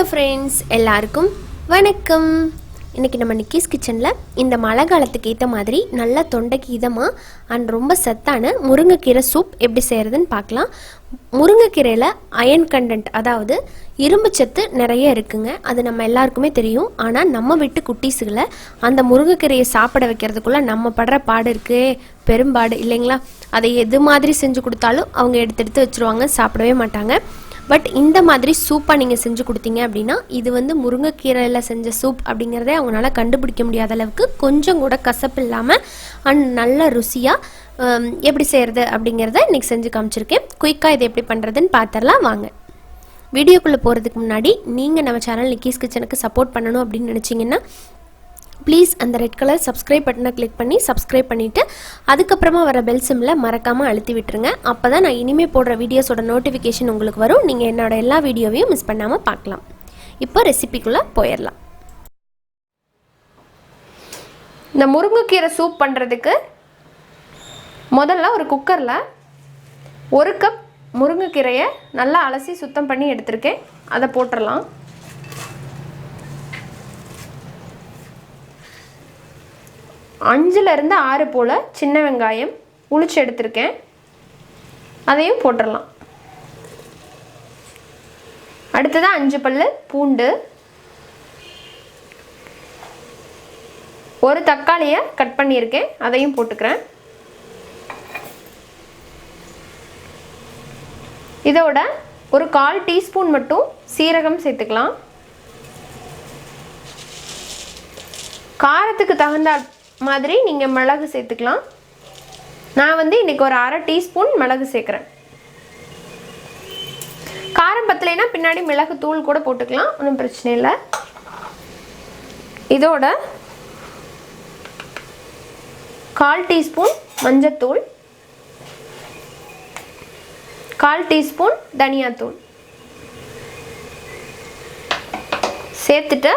Hello friends, எல்லாருக்கும் வணக்கம். இன்றைக்கி நம்ம நிக்கிஸ் கிச்சனில் இந்த மழை காலத்துக்கு ஏற்ற மாதிரி நல்லா தொண்டைக்கு இதமாக அண்ட் ரொம்ப சத்தான முருங்கைக்கீரை சூப் எப்படி செய்கிறதுன்னு பார்க்கலாம். முருங்கைக்கீரையில் அயன் கண்டென்ட், அதாவது இரும்பு சத்து நிறைய இருக்குங்க. அது நம்ம எல்லாருக்குமே தெரியும். ஆனால் நம்ம வீட்டு குட்டீஸுகளை அந்த முருங்கைக்கீரையை சாப்பிட வைக்கிறதுக்குள்ளே நம்ம படுற பாடு இருக்கே பெரும்பாடு இல்லைங்களா. அதை எது மாதிரி செஞ்சு கொடுத்தாலும் அவங்க எடுத்து வச்சுருவாங்க, சாப்பிடவே மாட்டாங்க. பட் இந்த மாதிரி சூப்பாக நீங்கள் செஞ்சு கொடுத்தீங்க அப்படின்னா, இது வந்து முருங்கைக்கீரையில் செஞ்ச சூப் அப்படிங்கிறதே அவங்களால கண்டுபிடிக்க முடியாத அளவுக்கு கொஞ்சம் கூட கசப்பு இல்லாமல் அண்ட் நல்ல ருசியாக எப்படி செய்கிறது அப்படிங்கிறத இன்றைக்கி செஞ்சு காமிச்சிருக்கேன். குயிக்காக இதை எப்படி பண்ணுறதுன்னு பார்த்துடலாம் வாங்க. வீடியோக்குள்ளே போகிறதுக்கு முன்னாடி நீங்கள் நம்ம சேனல் நிக்கிஸ் கிச்சனுக்கு சப்போர்ட் பண்ணணும் அப்படின்னு நினச்சிங்கன்னா ப்ளீஸ் அந்த ரெட் கலர் சப்ஸ்கிரைப் பட்டனை கிளிக் பண்ணி சப்ஸ்கிரைப் பண்ணிவிட்டு அதுக்கப்புறமா வர பெல் சிம்மில் மறக்காமல் அழுத்தி விட்டுருங்க. அப்போ தான் நான் இனிமேல் போடுற வீடியோஸோட நோட்டிஃபிகேஷன் உங்களுக்கு வரும். நீங்கள் என்னோட எல்லா வீடியோவையும் மிஸ் பண்ணாமல் பார்க்கலாம். இப்போ ரெசிபிக்குள்ளே போயிடலாம். இந்த முருங்கைக்கீரை சூப் பண்ணுறதுக்கு முதல்ல ஒரு குக்கரில் 1 கப் முருங்கைக்கீரையை நல்லா அலசி சுத்தம் பண்ணி எடுத்திருக்கேன். அதை போட்டுடலாம். அஞ்சுலேருந்து 6 போல் சின்ன வெங்காயம் உளிச்சு எடுத்திருக்கேன், அதையும் போட்டுடலாம். அடுத்ததாக 5 பல்லு பூண்டு, 1 தக்காளியை கட் பண்ணியிருக்கேன், அதையும் போட்டுக்கிறேன். இதோட ஒரு 1/4 டீஸ்பூன் மட்டும் சீரகம் சேர்த்துக்கலாம். காரத்துக்கு தகுந்த மாதிரி நீங்கள் மிளகு சேர்த்துக்கலாம். நான் வந்து இன்றைக்கி ஒரு 1/2 டீஸ்பூன் மிளகு சேர்க்குறேன். காரம் பத்தலைன்னா பின்னாடி மிளகு தூள் கூட போட்டுக்கலாம், ஒன்றும் பிரச்சனை இல்லை. இதோட 1/4 டீஸ்பூன் மஞ்சத்தூள், 1/4 டீஸ்பூன் தனியாத்தூள் சேர்த்துட்டு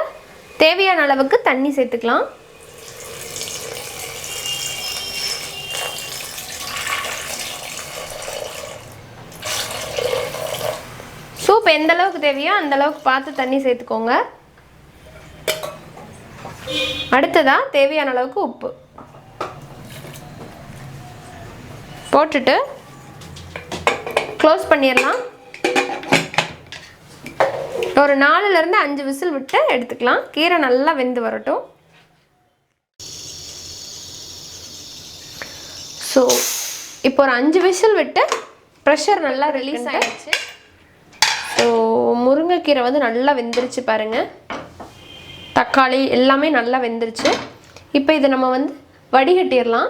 தேவையான அளவுக்கு தண்ணி சேர்த்துக்கலாம். சூப் எந்த அளவுக்கு தேவையோ அந்த அளவுக்கு பார்த்து தண்ணி சேர்த்துக்கோங்க. அடுத்ததாக தேவையான அளவுக்கு உப்பு போட்டுட்டு க்ளோஸ் பண்ணிடலாம். ஒரு 4லேருந்து 5 விசில் விட்டு எடுத்துக்கலாம். கீரை நல்லா வெந்து வரட்டும். ஸோ இப்போ ஒரு 5 விசில் விட்டு ப்ரெஷர் நல்லா ரிலீஸ் ஆகிடுச்சு. ஸோ முருங்கைக்கீரை வந்து நல்லா வெந்துருச்சு பாருங்கள். தக்காளி எல்லாமே நல்லா வெந்துருச்சு. இப்போ இதை நம்ம வந்து வடிகட்டிடலாம்.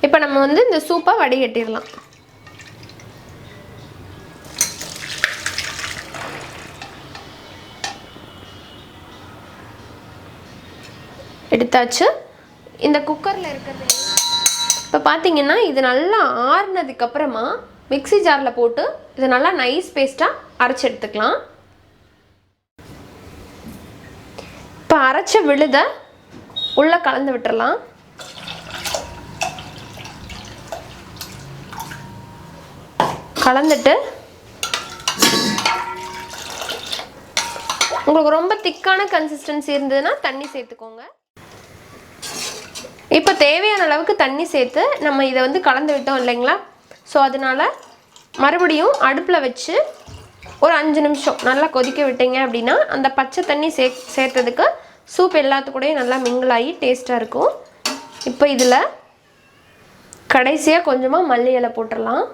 இப்போ நம்ம வந்து இந்த சூப்பை வடிகட்டிடலாம். எடுத்தாச்சு. இந்த குக்கரில் இருக்கிறது இப்போ பார்த்தீங்கன்னா இது நல்லா ஆறுனதுக்கப்புறமா மிக்ஸி ஜாரில் போட்டு இதை நல்லா நைஸ் பேஸ்ட்டாக அரைச்சி எடுத்துக்கலாம். இப்போ அரைச்ச விழுதை உள்ளே கலந்து விட்டுறலாம். கலந்துட்டு உங்களுக்கு ரொம்ப திக்கான கன்சிஸ்டன்சி இருந்ததுன்னா தண்ணி சேர்த்துக்கோங்க. இப்போ தேவையான அளவுக்கு தண்ணி சேர்த்து நம்ம இதை வந்து கலந்து விட்டோம் இல்லைங்களா. ஸோ அதனால் மறுபடியும் அடுப்பில் வச்சு ஒரு 5 நிமிஷம் நல்லா கொதிக்க விட்டீங்க அப்படின்னா அந்த பச்சை தண்ணி சேர்த்ததுக்கு சூப் எல்லாத்துக்கூடையும் நல்லா மிங்கிள் ஆகி டேஸ்ட்டாக இருக்கும். இப்போ இதில் கடைசியாக கொஞ்சமாக மல்லி இலை போட்டுடலாம்.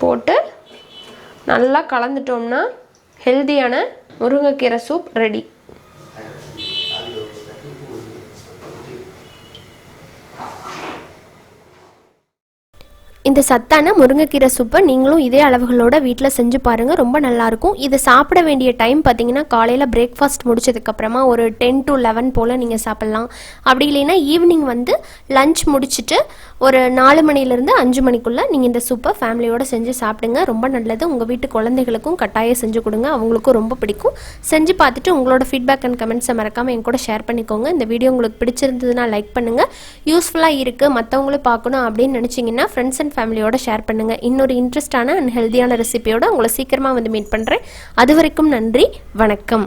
போட்டு நல்லா கலந்துட்டோம்னா ஹெல்தியான முருங்கைக்கீரை சூப் ரெடி. இந்த இந்த சத்தான முருங்கைக்கீரை சூப்பை நீங்களும் இதே அளவுகளோட வீட்டில் செஞ்சு பாருங்கள், ரொம்ப நல்லாயிருக்கும். இது சாப்பிட வேண்டிய டைம் பார்த்தீங்கன்னா காலையில் பிரேக்ஃபாஸ்ட் முடிச்சதுக்கப்புறமா ஒரு 10 to 11 போல் நீங்கள் சாப்பிட்லாம். அப்படி இல்லைன்னா ஈவினிங் வந்து லஞ்ச் முடிச்சுட்டு ஒரு 4 மணிலேருந்து 5 மணிக்குள்ளே நீங்கள் இந்த சூப்பை ஃபேமிலியோடு செஞ்சு சாப்பிடுங்க. ரொம்ப நல்லது. உங்கள் வீட்டு குழந்தைகளுக்கும் கட்டாயம் செஞ்சு கொடுங்க, அவங்களுக்கும் ரொம்ப பிடிக்கும். செஞ்சு பார்த்துட்டு உங்களோட ஃபீட்பேக் அண்ட் கமெண்ட்ஸை மறக்காமல் என் கூட ஷேர் பண்ணிக்கோங்க. இந்த வீடியோ உங்களுக்கு பிடிச்சிருந்ததுன்னா லைக் பண்ணுங்கள். யூஸ்ஃபுல்லாக இருக்குது, மற்றவங்களும் பார்க்கணும் அப்படின்னு நினச்சிங்கன்னா ஃப்ரெண்ட்ஸ் அண்ட் ஃபேமிலியோட ஷேர் பண்ணுங்கள். இன்னொரு இன்ட்ரெஸ்டான அண்ட் ஹெல்த்தியான ரெசிபியோட உங்களை சீக்கிரமாக வந்து மீட் பண்ணுறேன். அது வரைக்கும் நன்றி, வணக்கம்.